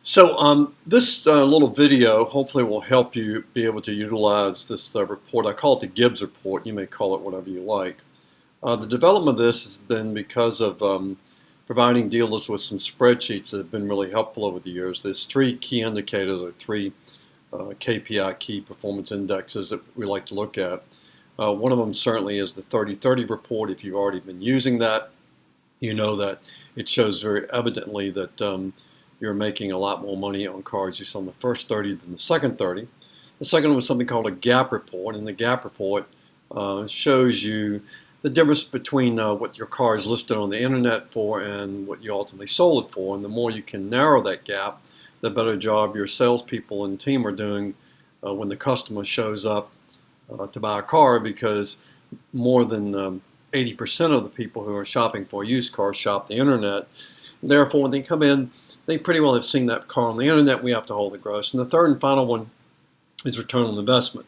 This little video hopefully will help you be able to utilize this report. I call it the Gibbs report. You may call it whatever you like. The development of this has been because of providing dealers with some spreadsheets that have been really helpful over the years. There's three key indicators or three KPI, key performance indexes, that we like to look at. One of them certainly is the 30-30 report. If you've already been using that, you know that it shows very evidently that you're making a lot more money on cars you sell in the first 30 than the second 30. The second one was something called a gap report, and the gap report shows you the difference between what your car is listed on the internet for and what you ultimately sold it for. And the more you can narrow that gap, the better job your salespeople and team are doing when the customer shows up to buy a car, because more than 80% of the people who are shopping for a used car shop the internet. Therefore, when they come in, they pretty well have seen that car on the internet. We have to hold the gross. And the third and final one is return on investment,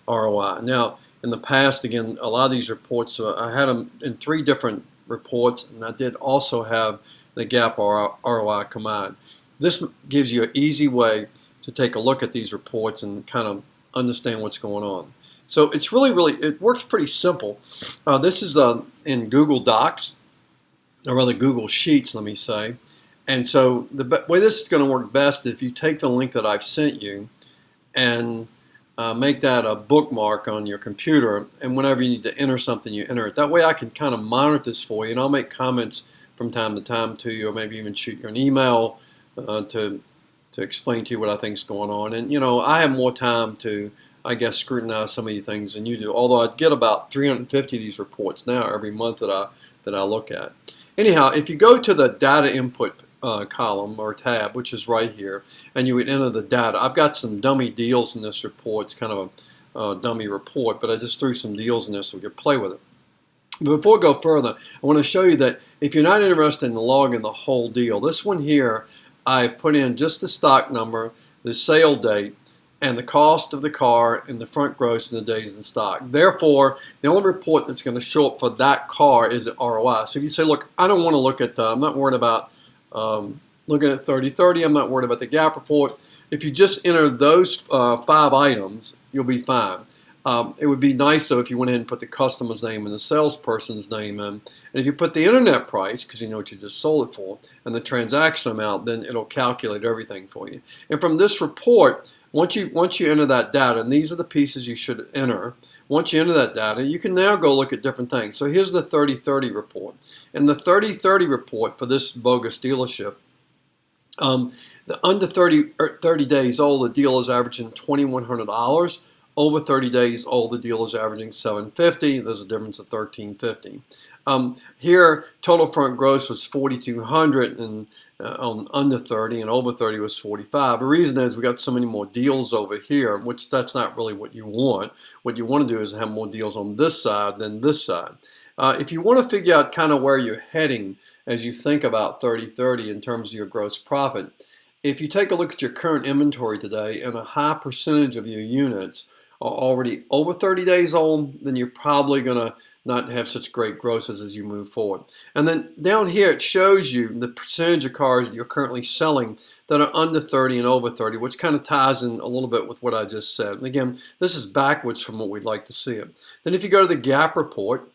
ROI. Now, in the past, again, a lot of these reports, I had them in three different reports, and I did also have the gap ROI combined. This gives you an easy way to take a look at these reports and kind of understand what's going on. So it's really, it works pretty simple. This is in Google Docs, or rather Google Sheets, let me say. And so the way this is going to work best is if you take the link that I've sent you and make that a bookmark on your computer, and whenever you need to enter something, you enter it. That way I can kind of monitor this for you, and I'll make comments from time to time to you, or maybe even shoot you an email to explain to you what I think is going on. And you know, I have more time to, I guess, scrutinize some of these things than you do, although I get about 350 of these reports now every month that I look at. Anyhow, if you go to the data input column or tab, which is right here, and you would enter the data. I've got some dummy deals in this report. It's kind of a dummy report, but I just threw some deals in there so we could play with it. But before I go further, I want to show you that if you're not interested in logging the whole deal, this one here, I put in just the stock number, the sale date, and the cost of the car, and the front gross and the days in stock. Therefore, the only report that's going to show up for that car is the ROI. So if you say, look, I don't want to look at, I'm not worried about looking at 30-30, I'm not worried about the gap report. If you just enter those 5 items, you'll be fine. It would be nice though if you went ahead and put the customer's name and the salesperson's name in. And if you put the internet price, because you know what you just sold it for, and the transaction amount, then it'll calculate everything for you. And from this report, once you enter that data, and these are the pieces you should enter, once you enter that data, you can now go look at different things. So here's the 30-30 report. And the 30-30 report for this bogus dealership, the under 30 days old, the deal is averaging $2,100. Over 30 days old, the deal is averaging $750. There's a difference of $1,350. Here, total front gross was $4,200, and on under 30, and over 30 was $45. The reason is we got so many more deals over here, which that's not really what you want. What you want to do is have more deals on this side than this side. If you want to figure out kind of where you're heading as you think about 30-30 in terms of your gross profit, if you take a look at your current inventory today and a high percentage of your units are already over 30 days old, then you're probably going to not have such great grosses as you move forward. And then down here it shows you the percentage of cars that you're currently selling that are under 30 and over 30, which kind of ties in a little bit with what I just said. And again, this is backwards from what we'd like to see it. Then if you go to the gap report,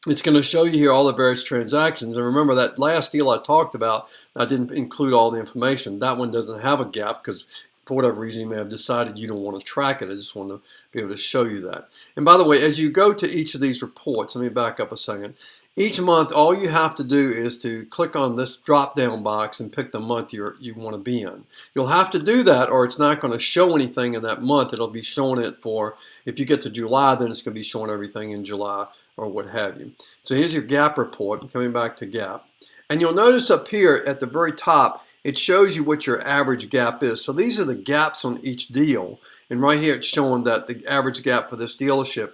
it's going to show you here all the various transactions. And remember that last deal I talked about, I didn't include all the information. That one doesn't have a gap because for whatever reason you may have decided you don't want to track it. I just want to be able to show you that. And by the way, as you go to each of these reports, let me back up a second. Each month, all you have to do is to click on this drop-down box and pick the month you want to be in. You'll have to do that or it's not going to show anything in that month. It'll be showing it for, if you get to July, then it's going to be showing everything in July or what have you. So here's your gap report, coming back to gap. And you'll notice up here at the very top, it shows you what your average gap is. So these are the gaps on each deal. And right here it's showing that the average gap for this dealership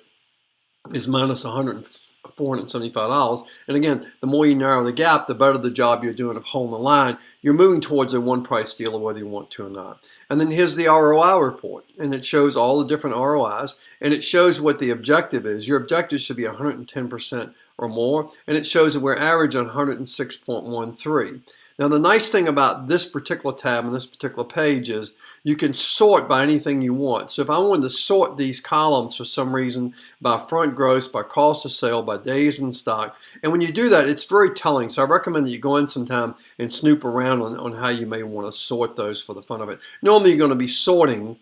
is minus $475. And again, the more you narrow the gap, the better the job you're doing of holding the line. You're moving towards a one-price dealer whether you want to or not. And then here's the ROI report. And it shows all the different ROIs. And it shows what the objective is. Your objective should be 110% or more. And it shows that we're average on 106.13. Now the nice thing about this particular tab and this particular page is you can sort by anything you want. So if I wanted to sort these columns for some reason by front gross, by cost of sale, by days in stock, and when you do that, it's very telling. So I recommend that you go in sometime and snoop around on how you may want to sort those for the fun of it. Normally you're going to be sorting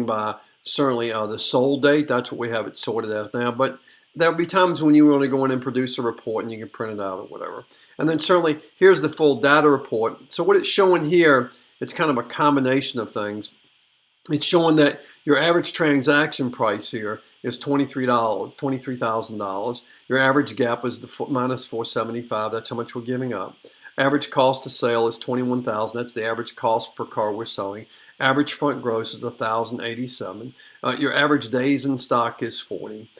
by certainly the sold date. That's what we have it sorted as now. But there'll be times when you want to go in and produce a report and you can print it out or whatever. And then certainly here's the full data report. So what it's showing here, it's kind of a combination of things. It's showing that your average transaction price here is $23,000. Your average gap is the minus 475. That's how much we're giving up. Average cost of sale is $21,000. That's the average cost per car we're selling. Average front gross is $1,087. Your average days in stock is 40.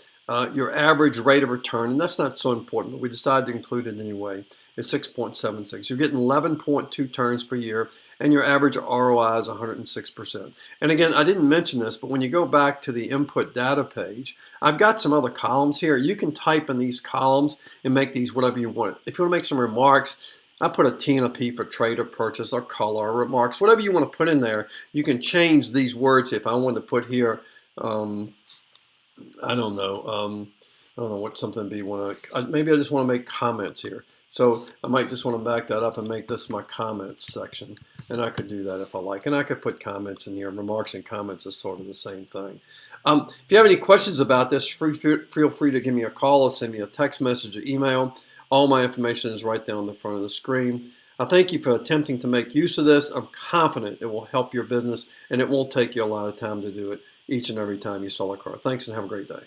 Your average rate of return, and that's not so important, but we decided to include it anyway, is 6.76. You're getting 11.2 turns per year, and your average ROI is 106%. And again, I didn't mention this, but when you go back to the input data page, I've got some other columns here. You can type in these columns and make these whatever you want. If you want to make some remarks, I put a T and a P for trade or purchase or color or remarks. Whatever you want to put in there, you can change these words. If I wanted to put here, I don't know what something be. Maybe I just want to make comments here. So I might just want to back that up and make this my comments section. And I could do that if I like. And I could put comments in here. Remarks and comments is sort of the same thing. If you have any questions about this, feel free to give me a call or send me a text message or email. All my information is right there on the front of the screen. I thank you for attempting to make use of this. I'm confident it will help your business, and it won't take you a lot of time to do it each and every time you sell a car. Thanks, and have a great day.